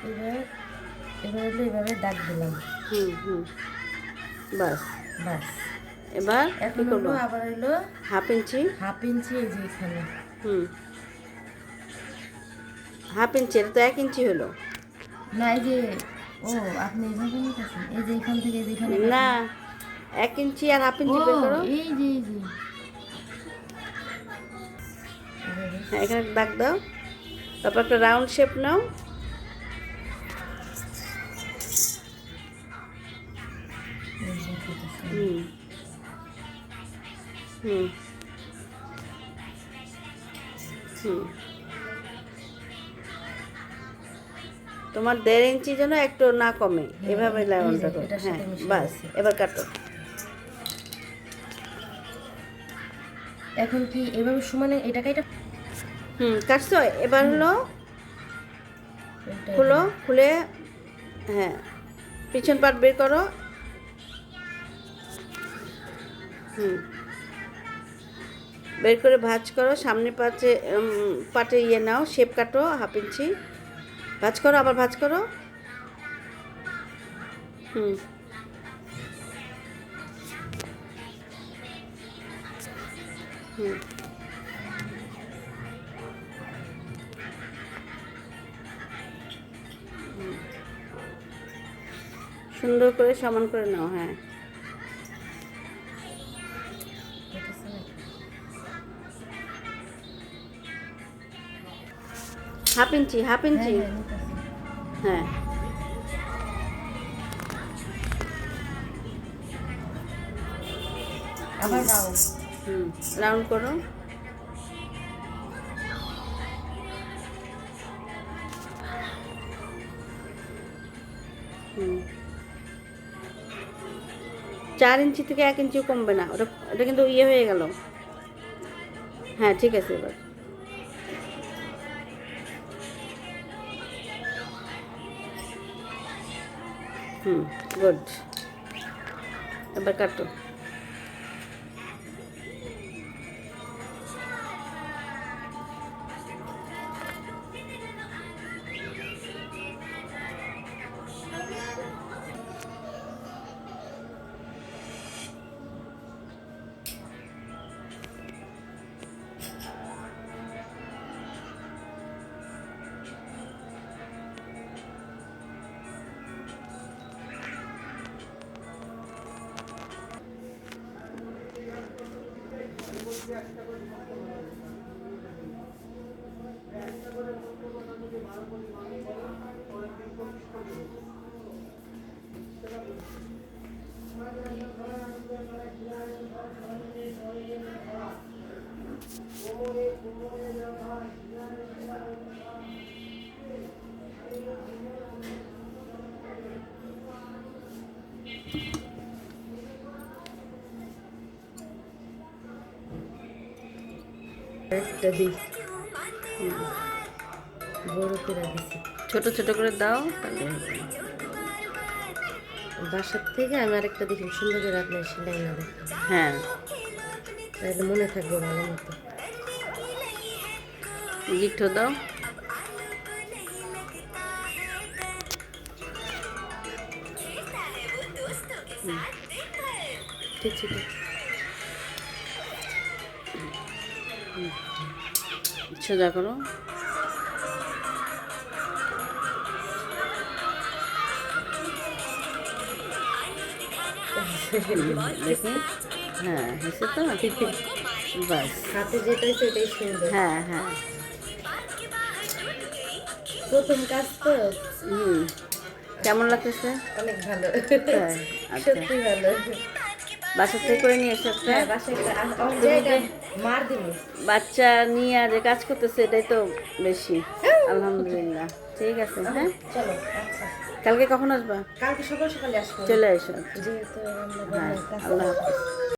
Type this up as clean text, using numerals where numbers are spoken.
এবার এবার হলো এভাবে দাগ দিলাম। হুম। বাস। বাস। এবার এখন কি হলো করবো? আবার হলো হাফ ইঞ্চি। হাফ ইঞ্চি এই যে এখানে। হুম। হাফ ইঞ্চি, এটা তো 1 ইঞ্চি হলো। না এই যে, ও আপনি এইভাবে নিতেছেন, এই যে এখান থেকে যেখানে না, কাটলাম। 1 ইঞ্চি আর হাফ ও ইঞ্চি বের করো। এই যে এভাবে। হ্যাঁ, এখানে দাগ দাও। তারপর একটা রাউন্ড শেপ নাও। এই যে দিতেছি। হুম হুম হুম। তোমার 1.5 ইঞ্চি যেন একটু না কমে, হ্যাঁ, এভাবে এই রাউন্ডটা যে করো। এটার হ্যাঁ, সাথে মিশিয়ে বাস। দিচ্ছি। এবার কাটো। এখন কি এভাবে সমানে এটাকে এটা কাটছো। এবার হলো উল্টাই খুলো, দিলাম। খুলে হ্যাঁ, পিছন পাট বের করো। হুম, বের করে ভাঁজ করো। সামনে পাটে ইয়ে নাও, শেপ কাটো হাফ ইঞ্চি। ভাঁজ করো, আবার ভাঁজ করো। হুম হুম সুন্দর করে সমান করে নাও। হ্যাঁ, হইতেছে না? হাফ ইঞ্চি, হাফ হ্যাঁ ইঞ্চি। হ্যাঁ নিতেছি। হ্যাঁ, আবার রাউন্ড। রাউন্ড করো। হুম, 4 ইঞ্চি থেকে 1 ইঞ্চিও কমবে না। ওটা ওটা কিন্তু ইয়ে হয়ে গেল। হ্যাঁ, ঠিক আছে। এবার গুড। এবার কাটো। একটা দিই, বড় করে দিছি। ছোট ছোট করে দাও, তাহলে হবে। বাসার থেকে আমি আরেকটা দেখি সুন্দর করে আপনার সেলাই না দেখি, হ্যাঁ, তাহলে মনে থাকবে ভালো মতো। গিট্টো দাও। ঠিক ঠিক। সোজা করো। দেখি। হ্যাঁ, হয়েছে তো। বাস। হাতে যেটা হয়েছে এটাই সুন্দর। হ্যাঁ হ্যাঁ। প্রথম কাজ তো। হুম, কেমন লাগতেছে? অনেক ভালো। তাই? আচ্ছা, সত্যি ভালো। বাসা থেকে করে নিয়ে এসে একটা। হ্যাঁ বাসায় আমার তুমি জায়গা যে মার দিন। বাচ্চা নিয়ে যে কাজ করতেছে, এটাই তো বেশি। আলহামদুলিল্লাহ। ঠিক আছে। হ্যাঁ, চলো আচ্ছা, কালকে কখন আসবা? কালকে সকাল সকালে আসবো। চলে এসো। যেহেতু রান্না হ্যাঁ, বান্নার কাজ। আল্লাহ হাফিজ।